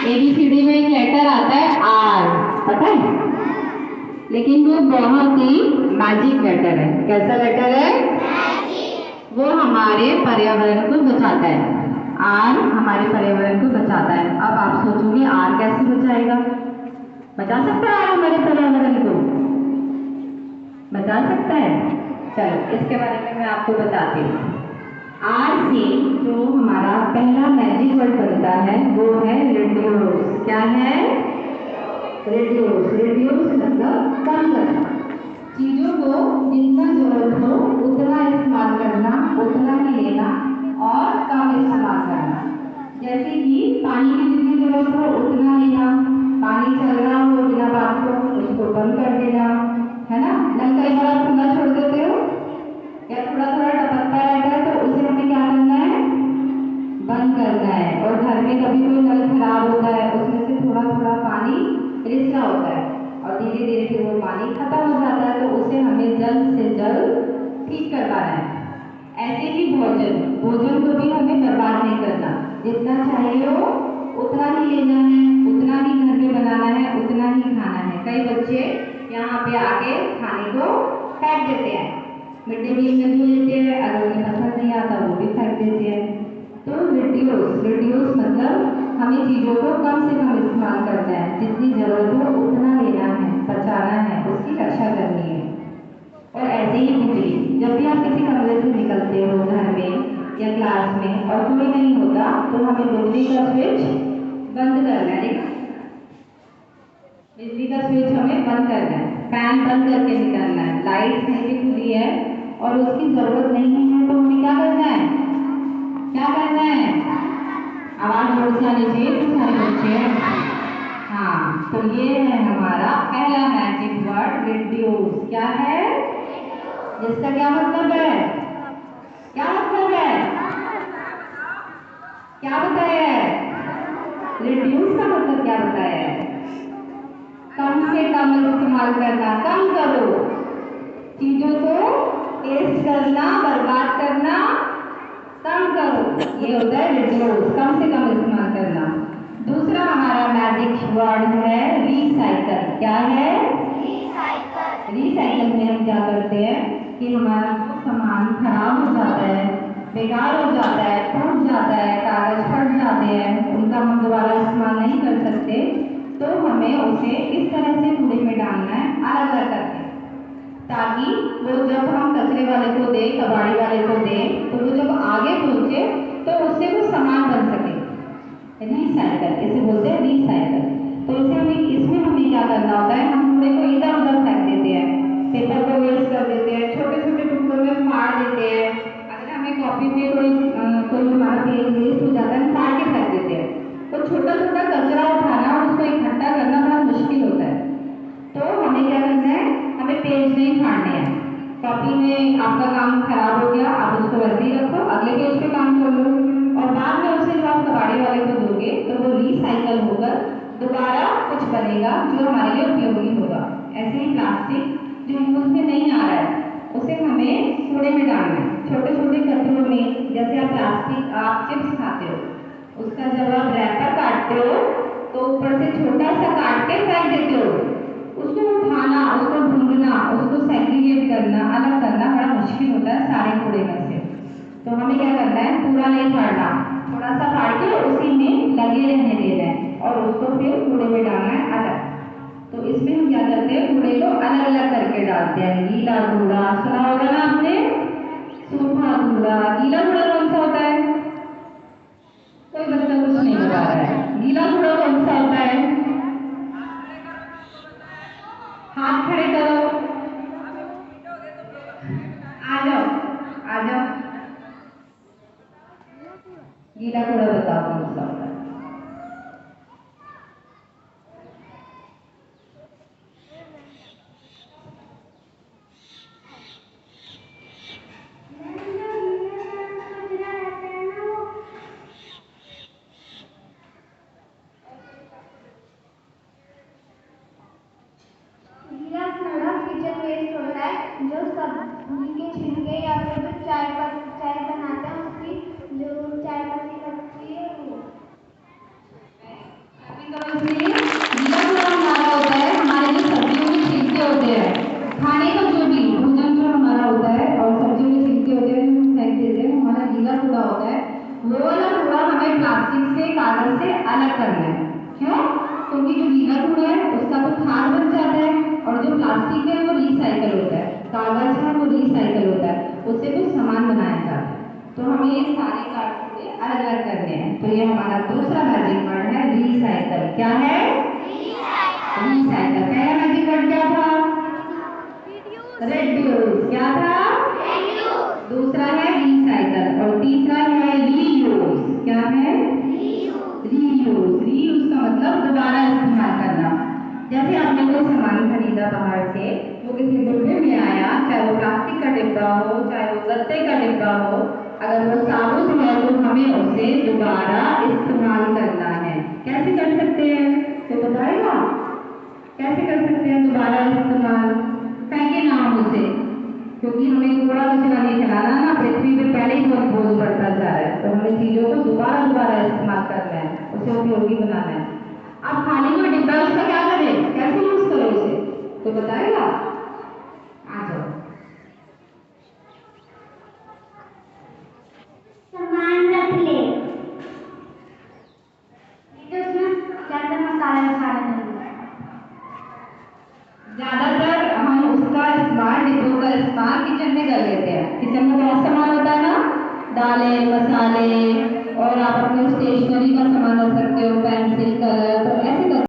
ABCD में एक letter आता है आर, पता है, लेकिन वो बहुत ही मैजिक लेटर है। कैसा लेटर है? वो हमारे पर्यावरण को बचाता है। आर हमारे पर्यावरण को बचाता है। अब आप सोचोगे आर कैसे बचाएगा? बचा सकता है हमारे पर्यावरण को? बचा सकता है? चलो इसके बारे में मैं आपको बताती हूँ। आर से जो हमारा पहला मैजिक वर्ड बनता है वो है रिड्यूस। क्या है? रिड्यूस। रिड्यूस मतलब कम करना। चीजों को जितना जरूरत हो उतना इस्तेमाल करना, उतना ही लेना और कम इस्तेमाल करना। जैसे कि पानी की जितनी जरूरत हो उतना लेना, पानी चल रहा हो बिना बात को उसको बंद कर देना, है ना। नल कई बार खुला छोड़ देते हो या थोड़ा थोड़ा टपकता रहता है तो उसे हमें क्या करना है? बंद करना है। और घर में कभी कोई नल खराब होता है, उसमें से थोड़ा थोड़ा पानी रिस रहा होता है और धीरे धीरे फिर वो पानी खत्म हो जाता है, तो उसे हमें जल्द से जल्द ठीक करवाना है। ऐसे ही भोजन, भोजन को भी हमें बर्बाद नहीं करना। जितना चाहिए हो उतना ही लेना है, उतना ही घर में बनाना है, उतना ही खाना है। कई बच्चे यहाँ पे आके खाने को फेंक देते हैं। मिड डे मील में जो लेते हैं अगर उन्हें पसंद नहीं आता वो भी फेंक देते हैं। तो रिड्यूस, रिड्यूस मतलब हमें चीज़ों को कम से कम इस्तेमाल करना है, जितनी जरूरत हो उतना लेना है, बचाना है, उसकी रक्षा करनी है। और ऐसे ही बिजली, जब भी आप किसी कमरे से निकलते हो घर में या क्लास में और कोई नहीं होता तो हमें बिजली का स्विच बंद करना है। बिजली का स्विच हमें बंद करना है, फैन बंद करके निकलना है। लाइट कहीं भी खुली है और उसकी जरूरत नहीं है तो हमें क्या करना है? क्या करना है? आवाज जोर से आनी चाहिए तो सारे बच्चे। हाँ, तो ये है हमारा पहला मैजिक वर्ड रिड्यूस। क्या है? जिसका क्या मतलब है? क्या मतलब है? क्या बताया है? रिड्यूस का मतलब क्या बताया है? कम से कम इस्तेमाल करना, कम करो चीजों को, वेस्ट करना, बर्बाद करना कम करो। ये होता है रिड्यूस, कम से कम इस्तेमाल करना। दूसरा हमारा मैजिक वर्ड है रिसाइकल। क्या है? रिसाइकल। रिसाइकल में हम क्या करते हैं कि हमारा सामान खराब हो जाता है, बेकार हो जाता है, टूट जाता है, कागज फट जाते हैं, उनका हम दोबारा इस्तेमाल नहीं कर सकते, तो हमें उसे इस तरह से कूड़े में डालना है, अलग अलग करके, ताकि वो जब हम कचरे वाले को दें, कबाड़ी वाले को दें, तो वो जब आगे पहुंचे तो उससे वो सामान बन सके। रिसाइकल, इसे बोलते हैं रिसाइकल। तो इसमें हमें क्या करना होता है? हम कूड़े को इधर उधर फेंक देते हैं, पेपर को वेस्ट कर देते हैं, छोटे छोटे टुकड़ों में फाड़ देते हैं। अगर हमें कॉपी पे कोई हमारा पेज वेस्ट हो जाता है, हम फाड़ के फेंक देते हैं। तो छोटा छोटा कचरा उठाना और उसको इकट्ठा करना बड़ा मुश्किल होता है। तो हमें क्या करना है? हमें पेज नहीं फाड़ने हैं। कॉपी में आपका काम खराब हो गया, आप उसको वैसे ही रखो, अगले पेज पे काम कर लो और बाद में उसे जब आप कबाड़ी वाले को दोगे तो वो रिसाइकल होकर दोबारा कुछ बनेगा जो हमारे लिए उपयोगी होगा। ऐसे ही प्लास्टिक जो यूज में नहीं आ रहा है उसे हमें कूड़े में डालना है, छोटे छोटे कचरों में। जैसे आप प्लास्टिक, आप चिप्स खाते हो, उसका जब आप रैपर काटते हो तो ऊपर से छोटा सा काट के फेंक देते हो। उसको उठाना, उसको ढूंढना, उसको सेग्रीगेट करना, अलग करना बड़ा मुश्किल होता है सारे कूड़े में से। तो हमें क्या करना है? पूरा नहीं फाड़ना, थोड़ा सा फाड़ के उसी में लगे रहने देना है और उसको फिर कूड़े में डालना है अलग। तो इसमें हम क्या करते हैं? कूड़े को अलग अलग करके डालते हैं। गीला कूड़ा सुना होगा ना आपने, सूखा कूड़ा। गीला कूड़ा कौन सा होता है? कोई बच्चा कुछ नहीं बता रहा है। गीला कूड़ा कौन सा होता है? हाथ खड़े करो, आ जाओ, आ जाओ। गीला कूड़ा बताओ कौन सा होता है? गीला कूड़ा किचन वेस्ट होता है, जो सब्जी के छिलके या फिर जो चाय बनाते हैं उसकी जो चाय पत्ती लगती है वो। करो इसलिए गीला कूड़ा हमारा होता है हमारे जो सब्जियों के छिलके होते हैं, खाने का जो भी भोजन जो हमारा होता है और सब्जियों के छिलके होते हैं जो हम फेंक देते हैं, हमारा गीला कूड़ा होता है। वो वाला कूड़ा हमें प्लास्टिक से कागज से अलग करना है। क्यों? क्योंकि जो गीला कूड़ा है उसका तो खाद बन जाता है और जो प्लास्टिक है वो रिसाइकल होता है, कागज है वो रिसाइकल होता है, उससे कुछ सामान बनाया जाता है। तो हमें ये सारे कूड़े अलग अलग करने हैं। तो ये हमारा दूसरा मैजिक वर्ड है रिसाइकल। क्या है? रिसाइकल। पहला मैजिक वर्ड क्या था? रिड्यूस। क्या था? दूसरा है रिसाइकल और तीसरा है रीयूज। क्या है? रीयूज। रीयूज का मतलब दोबारा इस्तेमाल करना। जैसे आपने कोई सामान खरीदा बाहर से, वो किसी डिब्बे में आया, चाहे वो प्लास्टिक का डिब्बा हो चाहे वो गत्ते का डिब्बा हो, अगर वो साबुत है तो हमें उसे दोबारा इस्तेमाल करना है। कैसे कर सकते हैं तो बताएगा? कैसे कर सकते हैं दोबारा इस्तेमाल? फेंके ना हम उसे, क्योंकि हमें कूड़ा कचरा नहीं फैलाना ना, पृथ्वी पे पहले ही बहुत बोझ बढ़ता जा रहा है। तो हमें चीजों को दोबारा दोबारा इस्तेमाल करना है, उसे उपयोगी बनाना है। अब खाली कोई डिब्बा है उसका क्या करें, कैसे यूज करें उसे तो बताएगा? आ जाओ। सामान रख ले, तो उसमें ज्यादा मसाला वसाला नहीं है। ज्यादातर हम उसका इस्तेमाल, डिब्बों का इस्तेमाल किचन में कर लेते हैं। किचन में बहुत सामान होता है ना, दालें मसाले, और आप अपनी स्टेशनरी का सामान रख सकते हो, पेंसिल कलर, तो ऐसे